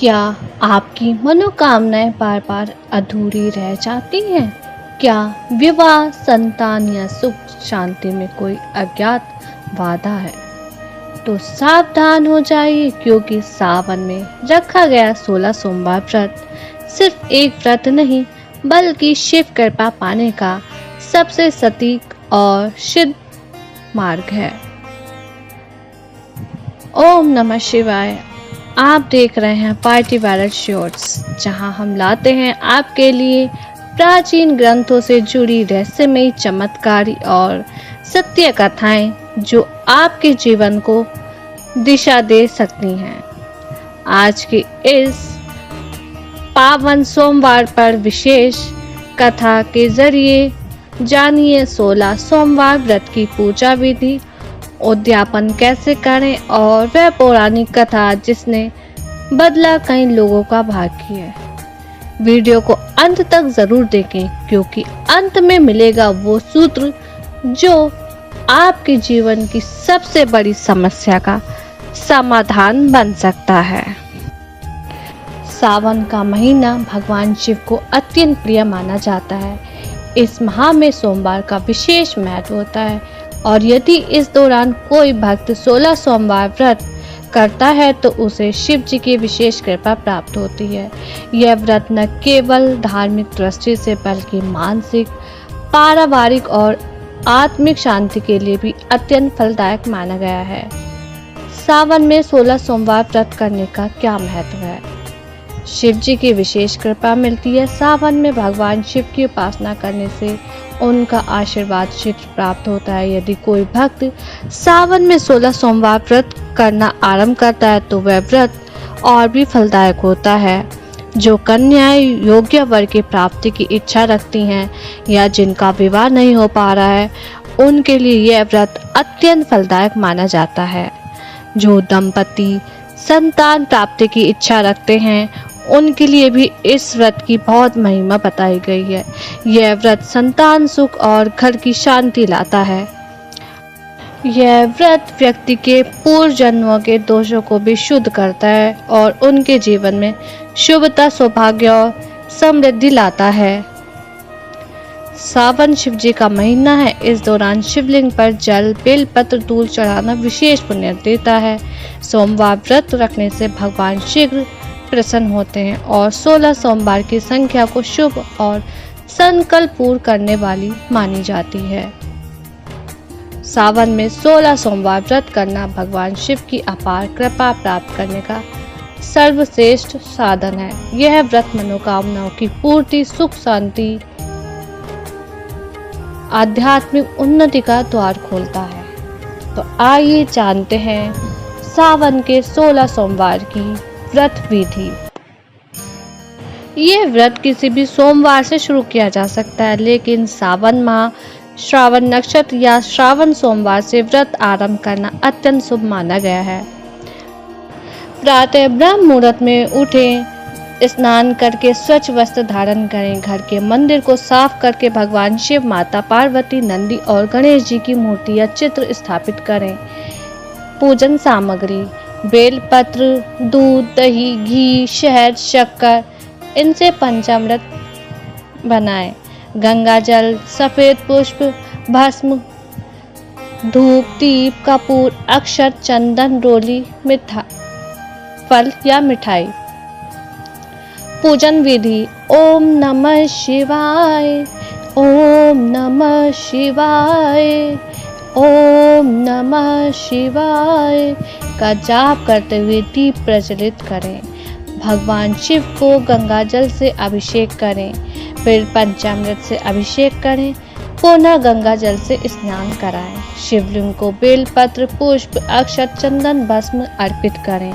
क्या आपकी मनोकामनाएं बार बार अधूरी रह जाती हैं? क्या विवाह, संतान या सुख शांति में कोई अज्ञात बाधा है? तो सावधान हो जाइए, क्योंकि सावन में रखा गया 16 सोमवार व्रत सिर्फ एक व्रत नहीं, बल्कि शिव कृपा पाने का सबसे सटीक और सिद्ध मार्ग है। ओम नमः शिवाय। आप देख रहे हैं पार्टी वायरल शॉर्ट्स, जहां हम लाते हैं आपके लिए प्राचीन ग्रंथों से जुड़ी रहस्यमयी, चमत्कारी और सत्य कथाएं जो आपके जीवन को दिशा दे सकती हैं। आज की इस पावन सोमवार पर विशेष कथा के जरिए जानिए 16 सोमवार व्रत की पूजा विधि, उद्यापन कैसे करें और वह पौराणिक कथा जिसने बदला कई लोगों का भाग्य है। वीडियो को अंत तक जरूर देखें, क्योंकि अंत में मिलेगा वो सूत्र जो आपके जीवन की सबसे बड़ी समस्या का समाधान बन सकता है। सावन का महीना भगवान शिव को अत्यंत प्रिय माना जाता है। इस माह में सोमवार का विशेष महत्व होता है, और यदि इस दौरान कोई भक्त 16 सोमवार व्रत करता है तो उसे शिव जी की विशेष कृपा प्राप्त होती है। यह व्रत न केवल धार्मिक दृष्टि से बल्कि मानसिक, पारिवारिक और आत्मिक शांति के लिए भी अत्यंत फलदायक माना गया है। सावन में 16 सोमवार व्रत करने का क्या महत्व है? शिव जी की विशेष कृपा मिलती है। सावन में भगवान शिव की उपासना करने से उनका आशीर्वाद शीघ्र प्राप्त होता है। यदि कोई भक्त सावन में 16 सोमवार व्रत करना आरंभ करता है तो वह व्रत और भी फलदायक होता है। जो कन्याएं योग्य वर की प्राप्ति की इच्छा रखती हैं या जिनका विवाह नहीं हो पा रहा है, उनके लिए यह व्रत अत्यंत फलदायक माना जाता है। जो दंपति संतान प्राप्ति की इच्छा रखते हैं, उनके लिए भी इस व्रत की बहुत महिमा बताई गई है। यह व्रत संतान सुख और घर की शांति लाता है। यह व्रत व्यक्ति के पूर्व जन्मों के दोषों को भी शुद्ध करता है और उनके जीवन में शुभता, सौभाग्य और समृद्धि लाता है। सावन शिव जी का महीना है। इस दौरान शिवलिंग पर जल, बेलपत्र, दूध चढ़ाना विशेष पुण्य देता है। सोमवार व्रत रखने से भगवान शीघ्र प्रसन्न होते हैं और 16 सोमवार की संख्या को शुभ और संकल्प पूर्ण करने वाली मानी जाती है। सावन में 16 सोमवार व्रत करना भगवान शिव की अपार कृपा प्राप्त करने का सर्वश्रेष्ठ साधन है। यह व्रत मनोकामनाओं की पूर्ति, सुख शांति, आध्यात्मिक उन्नति का द्वार खोलता है। तो आइए जानते हैं सावन के 16 सोमवार की व्रत विधि। यह व्रत किसी भी सोमवार से शुरू किया जा सकता है, लेकिन सावन माह, श्रावण नक्षत्र या श्रावण सोमवार से व्रत आरंभ करना अत्यंत शुभ माना गया है। प्रातः ब्रह्म मुहूर्त में उठें, स्नान करके स्वच्छ वस्त्र धारण करें। घर के मंदिर को साफ करके भगवान शिव, माता पार्वती, नंदी और गणेश जी की मूर्ति या चित्र स्थापित करें। पूजन सामग्री: बेलपत्र, दूध, दही, घी, शहद, शक्कर, इनसे पंचामृत बनाएं। गंगा जल, सफेद पुष्प, भस्म, धूप, दीप, कपूर, अक्षत, चंदन, रोली, फल या मिठाई। पूजन विधि: ओम नमः शिवाय, ओम नमः शिवाय, ओम नमः शिवाय का जाप करते हुए दीप प्रज्वलित करें। भगवान शिव को गंगा जल से अभिषेक करें, फिर पंचामृत से अभिषेक करें, पुनः गंगा जल से स्नान कराएं। शिवलिंग को बेलपत्र, पुष्प, अक्षत, चंदन, भस्म अर्पित करें।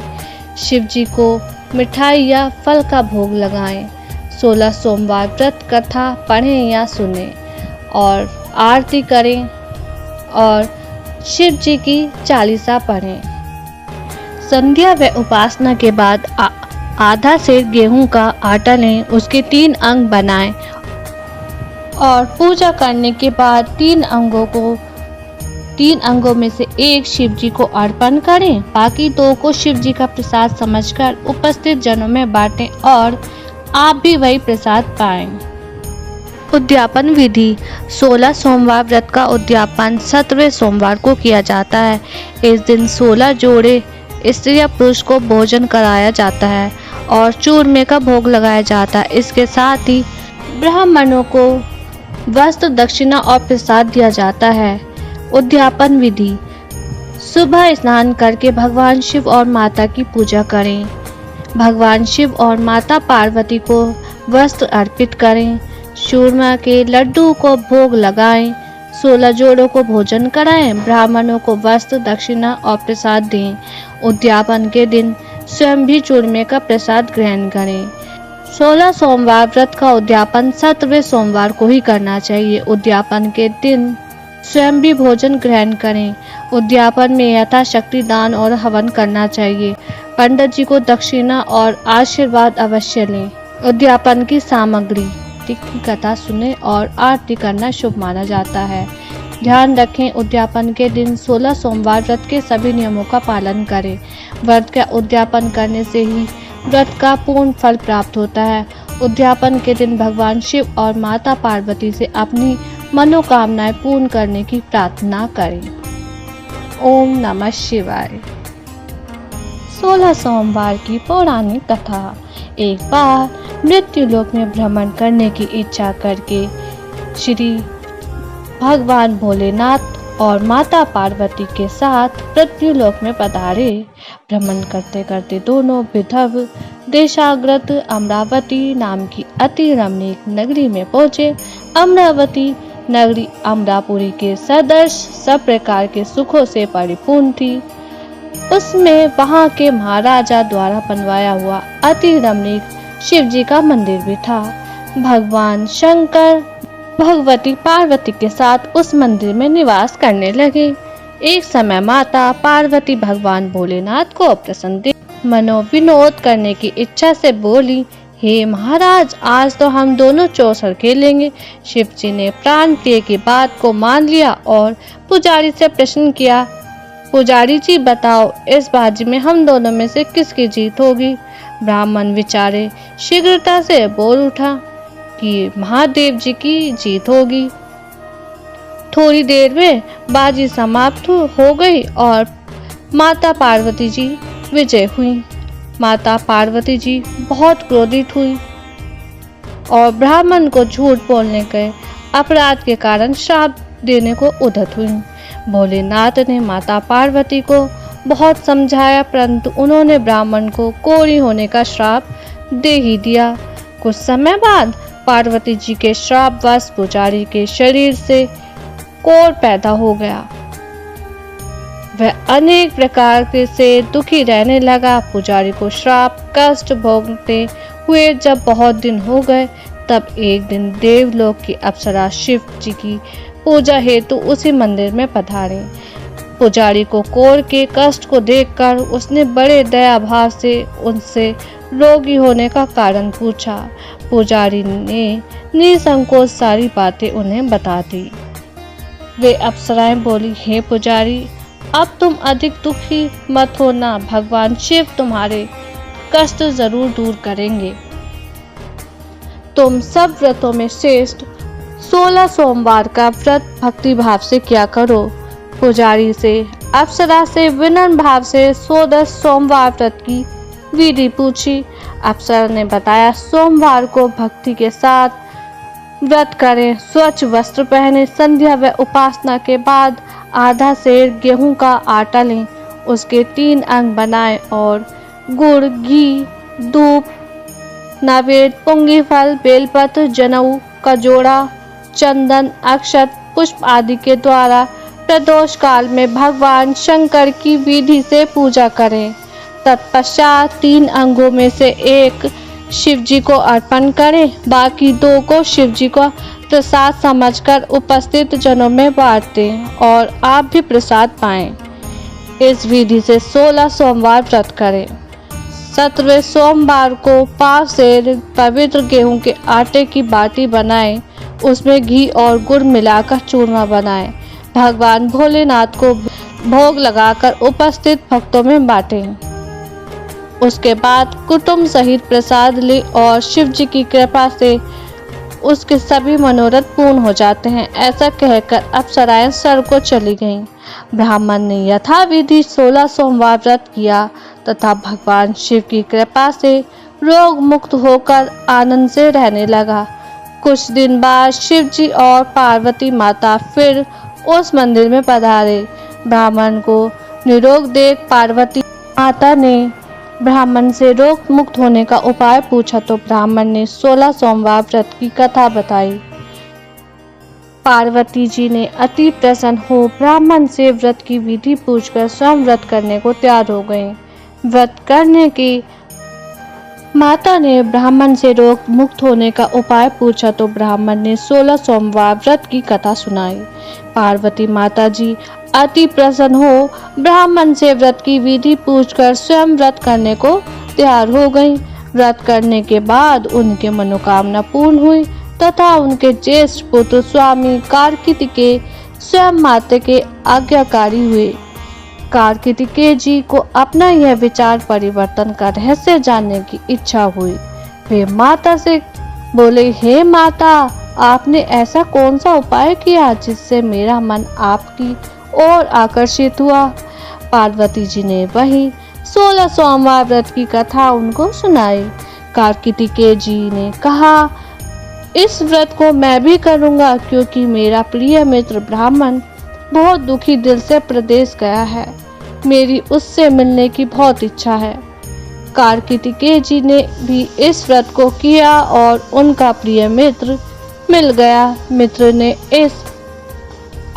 शिव जी को मिठाई या फल का भोग लगाएं। 16 सोमवार व्रत कथा पढ़ें या सुनें और आरती करें और शिव जी की चालीसा पढ़ें। संध्या व उपासना के बाद आधा सेर गेहूं का आटा लें, उसके 3 अंग बनाएं और पूजा करने के बाद 3 अंगों को 3 अंगों में से एक शिव जी को अर्पण करें, बाकी 2 को शिव जी का प्रसाद समझकर उपस्थित जनों में बांटें और आप भी वही प्रसाद पाएं। उद्यापन विधि। 16 सोमवार व्रत का उद्यापन 17वें सोमवार को किया जाता है। इस दिन 16 जोड़े स्त्री या पुरुष को भोजन कराया जाता है और चूरमे का भोग लगाया जाता है। इसके साथ ही ब्राह्मणों को वस्त्र, दक्षिणा और प्रसाद दिया जाता है। उद्यापन विधि। सुबह स्नान करके भगवान शिव और माता की पूजा करें। भगवान शिव और माता पार्वती को वस्त्र अर्पित करें। चूरमा के लड्डू को भोग लगाएं। 16 जोड़ों को भोजन कराएं। ब्राह्मणों को वस्त्र, दक्षिणा और प्रसाद दें। उद्यापन के दिन स्वयं भी चूरमे का प्रसाद ग्रहण करें। 16 सोमवार व्रत का उद्यापन 17वें सोमवार को ही करना चाहिए। उद्यापन के दिन स्वयं भी भोजन ग्रहण करें। उद्यापन में यथाशक्ति दान और हवन करना चाहिए। पंडित जी को दक्षिणा और आशीर्वाद अवश्य लें। उद्यापन की सामग्री। की कथा सुने और आरती करना शुभ माना जाता है। ध्यान रखें, उद्यापन के दिन 16 सोमवार व्रत के सभी नियमों का पालन करें। व्रत का उद्यापन करने से ही व्रत का पूर्ण फल प्राप्त होता है। उद्यापन के दिन भगवान शिव और माता पार्वती से अपनी मनोकामनाएं पूर्ण करने की प्रार्थना करें। ओम नमः शिवाय। 16 सोमवार की पौराणिक कथा। एक बार मृत्युलोक में भ्रमण करने की इच्छा करके श्री भगवान भोलेनाथ और माता पार्वती के साथ पृथ्वीलोक में पधारे। भ्रमण करते करते दोनों विधव देशाग्रत अमरावती नाम की अति रमणीक नगरी में पहुँचे। अमरावती नगरी अमरापुरी के सदृश सब प्रकार के सुखों से परिपूर्ण थी। उसमें वहां के महाराजा द्वारा बनवाया हुआ अति रमणीक शिव जी का मंदिर भी था। भगवान शंकर भगवती पार्वती के साथ उस मंदिर में निवास करने लगे। एक समय माता पार्वती भगवान भोलेनाथ को प्रसन्न देख मनोविनोद करने की इच्छा से बोली, हे महाराज, आज तो हम दोनों चौसर खेलेंगे। शिव जी ने प्राण प्रिय की बात को मान लिया और पुजारी से प्रश्न किया, पुजारी जी बताओ, इस बाजी में हम दोनों में से किसकी जीत होगी? ब्राह्मण विचारे शीघ्रता से बोल उठा कि महादेव जी की जीत होगी। थोड़ी देर में बाजी समाप्त हो गई और माता पार्वती जी विजय हुई। माता पार्वती जी बहुत क्रोधित हुई और ब्राह्मण को झूठ बोलने के अपराध के कारण श्राप देने को उद्यत हुई। भोलेनाथ ने माता पार्वती को बहुत समझाया, परंतु उन्होंने ब्राह्मण को कोढ़ी होने का श्राप दे ही दिया। कुछ समय बाद पार्वती जी के श्रापवश पुजारी के शरीर से कोढ़ पैदा हो गया। वह अनेक प्रकार से दुखी रहने लगा। पुजारी को श्राप कष्ट भोगते हुए जब बहुत दिन हो गए, तब एक दिन देवलोक की अप्सरा शिव जी की पूजा हेतु उसी मंदिर में पधारे। पुजारी को कोढ़ के कष्ट को देखकर उसने बड़े दया भाव से उनसे रोगी होने का कारण पूछा। पुजारी ने निसंकोच सारी बातें उन्हें बता दी। वे अप्सराएं बोली, हे पुजारी, अब तुम अधिक दुखी मत होना, भगवान शिव तुम्हारे कष्ट जरूर दूर करेंगे। तुम सब व्रतों में श्रेष्ठ 16 सोमवार का व्रत भक्ति भाव से किया करो। पुजारी से अप्सरा से विनम्र भाव से 16 सोमवार व्रत की विधि पूछी। अप्सरा ने बताया, सोमवार को भक्ति के साथ व्रत करें, स्वच्छ वस्त्र पहने, संध्या व उपासना के बाद आधा सेर गेहूं का आटा लें, उसके 3 अंग बनाएं और गुड़, घी, धूप, नैवेद्य, पुंगी फल, बेलपत्र, जनेऊ का जोड़ा, चंदन, अक्षत, पुष्प आदि के द्वारा प्रदोष काल में भगवान शंकर की विधि से पूजा करें। तत्पश्चात 3 अंगों में से एक शिव जी को अर्पण करें, बाकी 2 को शिव जी को प्रसाद समझकर उपस्थित जनों में बांटें और आप भी प्रसाद पाएं। इस विधि से 16 सोमवार व्रत करें। 17वें सोमवार को 5 सेर पवित्र गेहूं के आटे की बाटी बनाएं, उसमें घी और गुड़ मिलाकर चूरमा बनाएं। भगवान भोलेनाथ को भोग लगाकर उपस्थित भक्तों में बांटे। उसके बाद कुटुंब सहित प्रसाद ले और शिव जी की कृपा से उसके सभी मनोरथ पूर्ण हो जाते हैं। ऐसा कहकर अप्सराएं स्वर्ग को चली गईं। ब्राह्मण ने यथाविधि 16 सोमवार व्रत किया तथा भगवान शिव की कृपा से रोग मुक्त होकर आनंद से रहने लगा। कुछ दिन बाद शिव जी और पार्वती माता फिर उस मंदिर में पधारे। ब्राह्मण को निरोग देख पार्वती माता ने ब्राह्मण से रोग मुक्त होने का उपाय पूछा तो ब्राह्मण ने 16 सोमवार व्रत की कथा बताई। पार्वती जी ने अति प्रसन्न हो ब्राह्मण से व्रत की विधि पूछकर स्वयं व्रत करने को तैयार हो गए। व्रत करने की माता ने ब्राह्मण से रोग मुक्त होने का उपाय पूछा तो ब्राह्मण ने 16 सोमवार व्रत की कथा सुनाई। पार्वती माता जी अति प्रसन्न हो ब्राह्मण से व्रत की विधि पूछकर स्वयं व्रत करने को तैयार हो गईं। व्रत करने के बाद उनके मनोकामना पूर्ण हुई तथा उनके ज्येष्ठ पुत्र स्वामी कार्तिकेय स्वयं माता के आज्ञाकारी हुए। कार्तिकेय जी को अपना यह विचार परिवर्तन का रहस्य जानने की इच्छा हुई। वे माता से बोले, हे माता, आपने ऐसा कौन सा उपाय किया जिससे मेरा मन आपकी ओर आकर्षित हुआ। पार्वती जी ने वही 16 सोमवार व्रत की कथा उनको सुनाई। कार्तिकेय जी ने कहा, इस व्रत को मैं भी करूंगा क्योंकि मेरा प्रिय मित्र ब्राह्मण बहुत दुखी दिल से प्रदेश गया है। मेरी उससे मिलने की बहुत इच्छा है। कार्तिकेय जी ने भी इस व्रत को किया और उनका प्रिय मित्र मिल गया। मित्र ने इस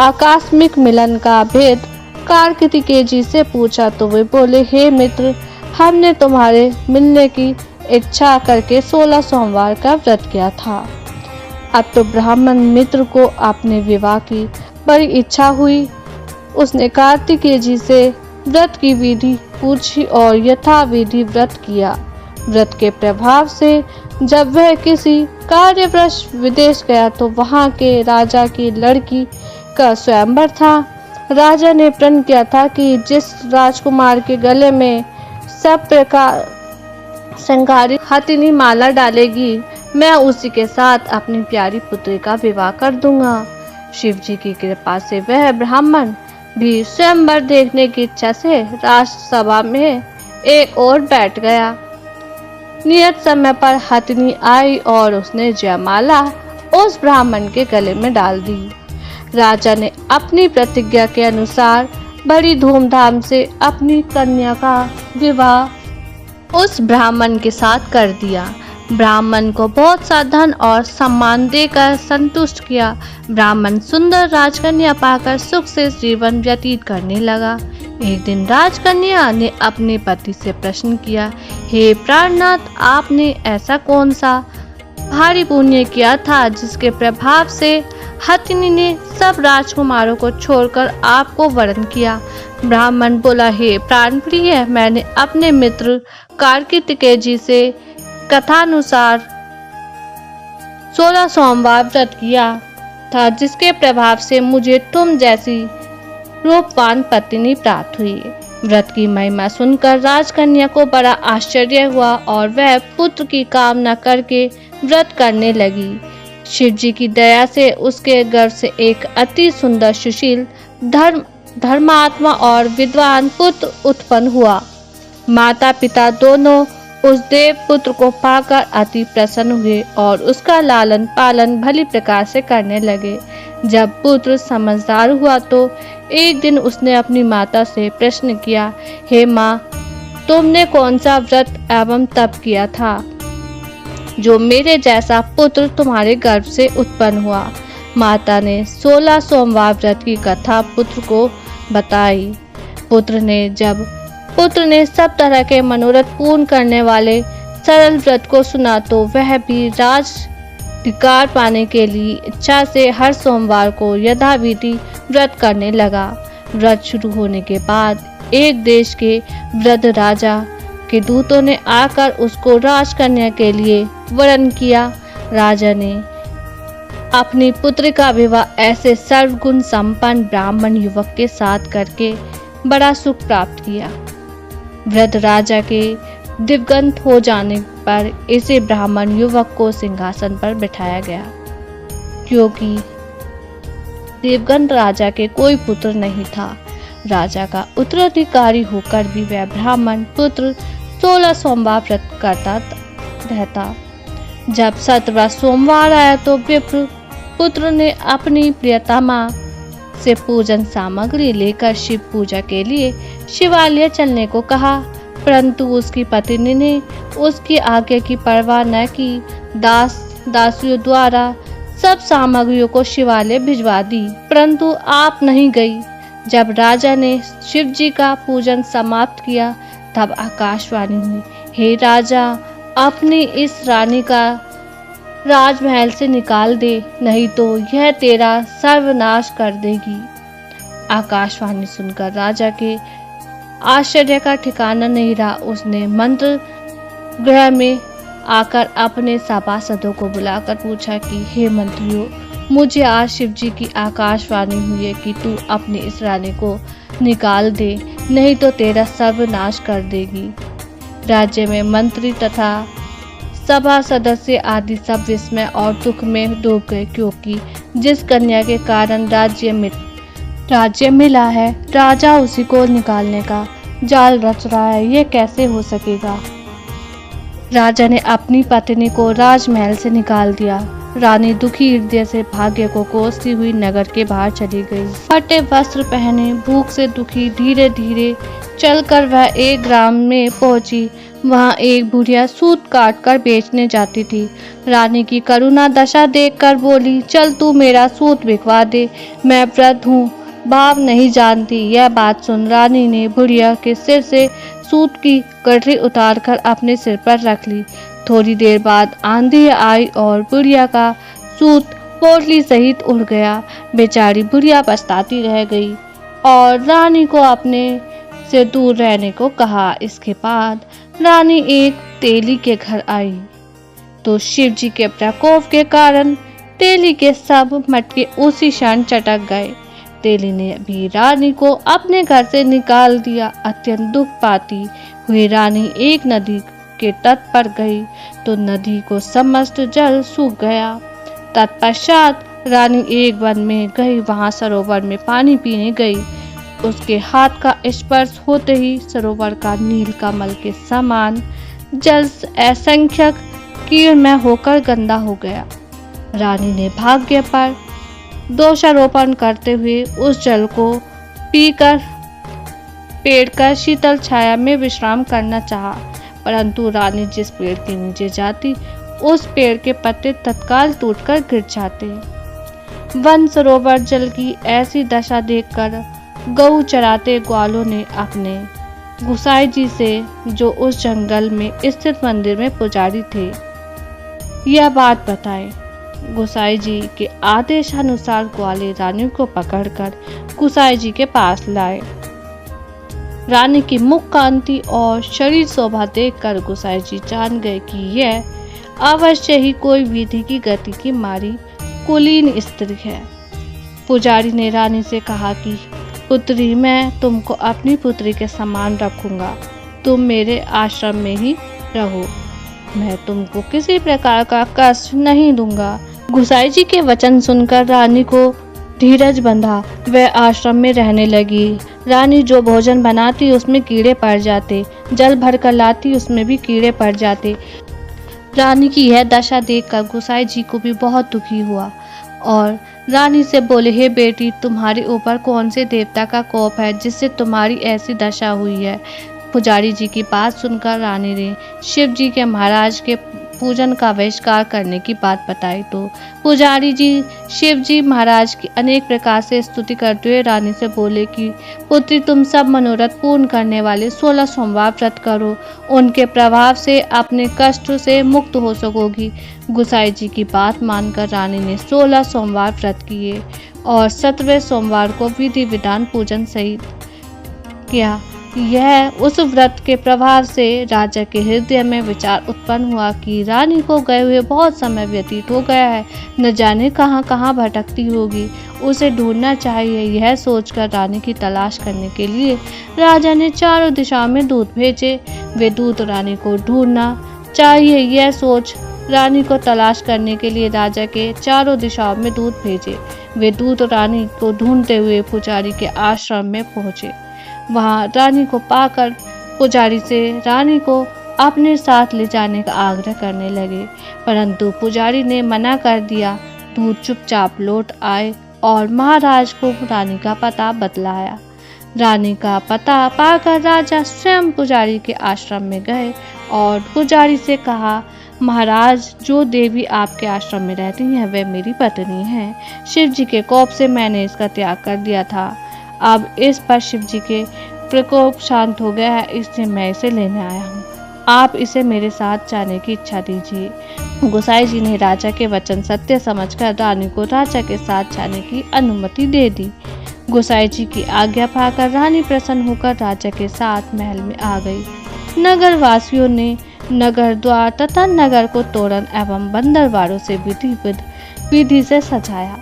आकस्मिक मिलन का भेद कार्तिकेय जी से पूछा तो वे बोले, हे मित्र, हमने तुम्हारे मिलने की इच्छा करके 16 सोमवार का व्रत किया था। अब तो ब्राह्मण मित्र को अपने विवाह की बड़ी इच्छा हुई। उसने कार्तिकेय जी से व्रत की विधि पूछी और यथाविधि व्रत किया। व्रत के प्रभाव से जब वह किसी कार्यवश विदेश गया तो वहां के राजा की लड़की का स्वयंवर था। राजा ने प्रण किया था कि जिस राजकुमार के गले में सब प्रकार श्रृंगारित हथिनी माला डालेगी, मैं उसी के साथ अपनी प्यारी पुत्री का विवाह कर दूंगा। शिव जी की कृपा से वह ब्राह्मण भी स्वयंवर देखने की इच्छा से राजसभा में एक ओर बैठ गया। नियत समय पर हथिनी आई और उसने जयमाला उस ब्राह्मण के गले में डाल दी। राजा ने अपनी प्रतिज्ञा के अनुसार बड़ी धूमधाम से अपनी कन्या का विवाह उस ब्राह्मण के साथ कर दिया। ब्राह्मण को बहुत सा धन और सम्मान देकर संतुष्ट किया। ब्राह्मण सुंदर राजकन्या पाकर सुख से जीवन व्यतीत करने लगा। एक दिन राजकन्या ने अपने पति से प्रश्न किया, हे प्राणनाथ, आपने ऐसा कौन सा भारी पुण्य किया था जिसके प्रभाव से हथिनी ने सब राजकुमारों को छोड़कर आपको वरण किया। ब्राह्मण बोला, हे प्राणप्रिय, मैंने अपने मित्र कार्तिकेय जी से कथानुसार 16 सोमवार व्रत किया था जिसके प्रभाव से मुझे तुम जैसी रूपवान पत्नी प्राप्त हुई। व्रत की महिमा सुनकर राजकन्या को बड़ा आश्चर्य हुआ और वह पुत्र की कामना करके व्रत करने लगी। शिव जी की दया से उसके गर्भ से एक अति सुंदर, सुशील, धर्मात्मा और विद्वान पुत्र उत्पन्न हुआ। माता पिता दोनों उस देव पुत्र को पाकर अति प्रसन्न हुए और उसका लालन पालन भली प्रकार से करने लगे। जब पुत्र समझदार हुआ तो एक दिन उसने अपनी माता से प्रश्न किया, हे माँ, तुमने कौन सा व्रत एवं तप किया था जो मेरे जैसा पुत्र तुम्हारे गर्भ से उत्पन्न हुआ। माता ने 16 सोमवार व्रत की कथा पुत्र को बताई। पुत्र ने सब तरह के मनोरथ पूर्ण करने वाले सरल व्रत को सुना तो वह भी राजधिकार पाने के लिए इच्छा से हर सोमवार को यथाविधि व्रत करने लगा। व्रत शुरू होने के बाद एक देश के वृद्ध राजा के दूतों ने आकर उसको राजकन्या के लिए वरण किया। राजा ने अपनी पुत्री का विवाह ऐसे सर्वगुण संपन्न ब्राह्मण युवक के साथ करके बड़ा सुख प्राप्त किया। वृद्ध राजा के दिवंगत हो जाने पर इसे ब्राह्मण युवक को सिंहासन पर बिठाया गया। क्योंकि दिवंगत राजा के कोई पुत्र नहीं था, राजा का उत्तराधिकारी होकर भी वह ब्राह्मण पुत्र 16 सोमवार व्रत करता रहता। जब 17वां सोमवार आया तो विप्र पुत्र ने अपनी प्रियतमा से पूजन सामग्री लेकर शिव पूजा के लिए शिवालय चलने को कहा, परंतु उसकी पत्नी ने उसकी आज्ञा की परवाह न की। दासियों द्वारा सब सामग्रियों को शिवालय भिजवा दी, परंतु आप नहीं गई। जब राजा ने शिव जी का पूजन समाप्त किया तब आकाशवाणी हुई, हे राजा, अपनी इस रानी का राजमहल से निकाल दे, नहीं तो यह तेरा सर्वनाश कर देगी। आकाशवाणी सुनकर राजा के आश्चर्य का ठिकाना नहीं रहा। उसने मंत्र गृह में आकर अपने सभासदों को बुलाकर पूछा कि हे मंत्रियों, मुझे आज शिव जी की आकाशवाणी हुई है कि तू अपनी इस रानी को निकाल दे, नहीं तो तेरा सर्वनाश कर देगी। राज्य में मंत्री तथा सभा सदस्य आदि सब विस्मय और दुख में डूब गए, क्योंकि जिस कन्या के कारण राज्य मिला है, राजा उसी को निकालने का जाल रच रहा है, ये कैसे हो सकेगा। राजा ने अपनी पत्नी को राजमहल से निकाल दिया। रानी दुखी हृदय से भाग्य को कोसती हुई नगर के बाहर चली गई। फटे वस्त्र पहने, भूख से दुखी, धीरे धीरे चलकर वह एक ग्राम में पहुंची। वहां एक बुढ़िया सूत काट कर बेचने जाती थी। रानी की करुणा दशा देखकर बोली, चल तू मेरा सूत बिकवा दे, मैं वृद्ध हूँ, भाव नहीं जानती। यह बात सुन रानी ने बुढ़िया के सिर से सूत की गठरी उतारकर अपने सिर पर रख ली। थोड़ी देर बाद आंधी आई और बुढ़िया का सूत पोटली सहित उड़ गया। बेचारी बुढ़िया पछताती रह गई और रानी को अपने से दूर रहने को कहा। इसके बाद रानी एक तेली के घर आई तो शिव जी के प्रकोप के कारण तेली के सब मटके उसी क्षण चटक गए। तेली ने भी रानी को अपने घर से निकाल दिया। अत्यंत दुख पाती हुई रानी एक नदी के तट पर गई तो नदी को समस्त जल सूख गया। तत्पश्चात रानी एक वन में गई, वहां सरोवर में पानी पीने गई। उसके हाथ का स्पर्श होते ही सरोवर का नील कमल के समान जल असंख्यक कीड़मय होकर गंदा हो गया। रानी ने भाग्य पर दोषारोपण करते हुए उस जल को पीकर पेड़ का शीतल छाया में विश्राम करना चाहा, परंतु रानी जिस पेड़ के नीचे जाती उस पेड़ के पत्ते तत्काल टूटकर गिर जाते। वन सरोवर जल की ऐसी दशा देखकर गऊ चराते ग्वालों ने अपने गुसाई जी से, जो उस जंगल में स्थित मंदिर में पुजारी थे, यह बात बताए। गुसाई जी के आदेशानुसार ग्वाले रानी को पकड़कर गुसाई जी के पास लाए। रानी की मुख कांति और शरीर शोभा देखकर गुसाई जी जान गए कि यह अवश्य ही कोई विधि की गति की मारी कुलीन स्त्री है। पुजारी ने रानी से कहा कि पुत्री, मैं तुमको अपनी पुत्री के समान रखूंगा, तुम मेरे आश्रम में ही रहो, मैं तुमको किसी प्रकार का कष्ट नहीं दूंगा। गुसाई जी के वचन सुनकर रानी को धीरज बंधा, वह आश्रम में रहने लगी। रानी जो भोजन बनाती उसमें कीड़े पड़ जाते, जल भर कर लाती उसमें भी कीड़े पड़ जाते। रानी की यह दशा देखकर गुसाई जी को भी बहुत दुखी हुआ और रानी से बोले, हे बेटी, तुम्हारे ऊपर कौन से देवता का कोप है जिससे तुम्हारी ऐसी दशा हुई है। पुजारी जी की बात सुनकर रानी ने शिव जी के महाराज के पूजन का बहिष्कार करने की बात बताई तो पुजारी जी शिव जी महाराज की अनेक प्रकार से स्तुति करते हुए रानी से बोले कि पुत्री, तुम सब मनोरथ पूर्ण करने वाले 16 सोमवार व्रत करो, उनके प्रभाव से अपने कष्ट से मुक्त हो सकोगी। गुसाई जी की बात मानकर रानी ने 16 सोमवार व्रत किए और 17वें सोमवार को विधि विधान पूजन सहित किया। यह उस व्रत के प्रभाव से राजा के हृदय में विचार उत्पन्न हुआ कि रानी को गए हुए बहुत समय व्यतीत हो गया है, न जाने कहाँ कहाँ भटकती होगी, उसे ढूंढना चाहिए। यह सोचकर रानी की तलाश करने के लिए राजा ने चारों दिशाओं में दूत भेजे। वे दूत रानी को ढूंढना चाहिए, यह सोच रानी को तलाश करने के लिए राजा के चारों दिशाओं में दूत भेजे। वे दूत रानी को ढूंढते हुए पुजारी के आश्रम में पहुंचे। वहां रानी को पाकर पुजारी से रानी को अपने साथ ले जाने का आग्रह करने लगे, परंतु पुजारी ने मना कर दिया। दूत चुपचाप लौट आए और महाराज को रानी का पता बतलाया। रानी का पता पाकर राजा स्वयं पुजारी के आश्रम में गए और पुजारी से कहा, महाराज, जो देवी आपके आश्रम में रहती हैं वह मेरी पत्नी है। शिव जी के कोप से मैंने इसका त्याग कर दिया था। अब इस पर शिव जी के प्रकोप शांत हो गया है, इसलिए मैं इसे लेने आया हूँ। आप इसे मेरे साथ जाने की इच्छा दीजिए। गोसाई जी ने राजा के वचन सत्य समझकर रानी को राजा के साथ जाने की अनुमति दे दी। गोसाई जी की आज्ञा पाकर रानी प्रसन्न होकर राजा के साथ महल में आ गई। नगर वासियों ने नगर द्वार तथा नगर को तोरण एवं बंदरवारों से विधि से सजाया।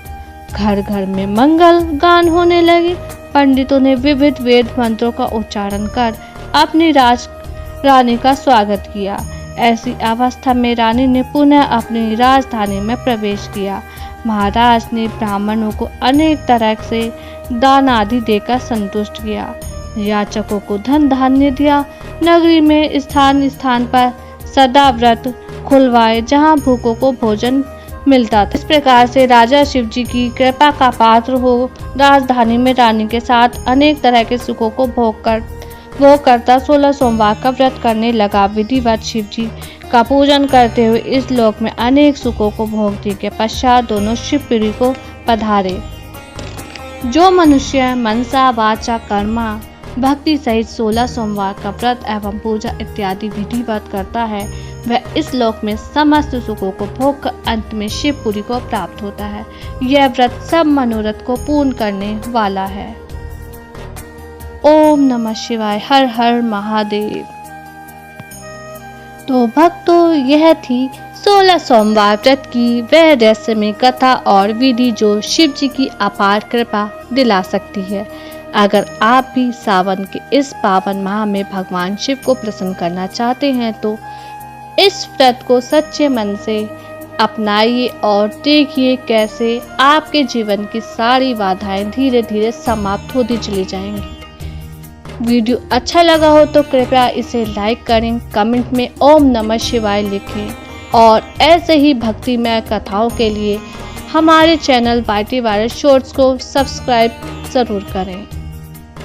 घर घर में मंगल गान होने लगे। पंडितों ने विविध वेद मंत्रों का उच्चारण कर अपनी रानी का स्वागत किया। ऐसी अवस्था में रानी ने पुनः अपनी राजधानी में प्रवेश किया। महाराज ने ब्राह्मणों को अनेक तरह से दान आदि देकर संतुष्ट किया। याचकों को धन धान्य दिया। नगरी में स्थान स्थान पर सदा व्रत खुलवाए जहां भूखों को भोजन मिलता था। इस प्रकार से राजा शिव जी की कृपा का पात्र हो राजधानी में रानी के साथ अनेक तरह के सुखों को भोग करता 16 सोमवार का व्रत करने लगा। विधिवत शिव जी का पूजन करते हुए इस लोक में अनेक सुखों को भोगने के पश्चात दोनों शिवपुरी को पधारे। जो मनुष्य मनसा वाचा कर्मा भक्ति सहित 16 सोमवार का व्रत एवं पूजा इत्यादि विधिवत करता है, वह इस लोक में समस्त सुखों को भोग कर अंत में शिवपुरी को प्राप्त होता है। यह व्रत सब मनोरथ को पूर्ण करने वाला है। ओम नमः शिवाय। हर हर महादेव। तो भक्तों, यह थी 16 सोमवार व्रत की वह रहस्यमय कथा और विधि जो शिव जी की अपार कृपा दिला सकती है। अगर आप भी सावन के इस पावन माह में भगवान शिव को प्रसन्न करना चाहते हैं तो इस व्रत को सच्चे मन से अपनाइए और देखिए कैसे आपके जीवन की सारी बाधाएं धीरे धीरे समाप्त होती चली जाएंगी। वीडियो अच्छा लगा हो तो कृपया इसे लाइक करें, कमेंट में ओम नमः शिवाय लिखें और ऐसे ही भक्तिमय कथाओं के लिए हमारे चैनल YT वायरस शॉर्ट्स को सब्सक्राइब जरूर करें।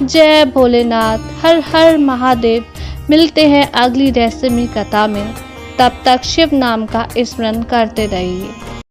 जय भोलेनाथ। हर हर महादेव। मिलते हैं अगली रहस्यमयी कथा में। तब तक शिव नाम का स्मरण करते रहिए।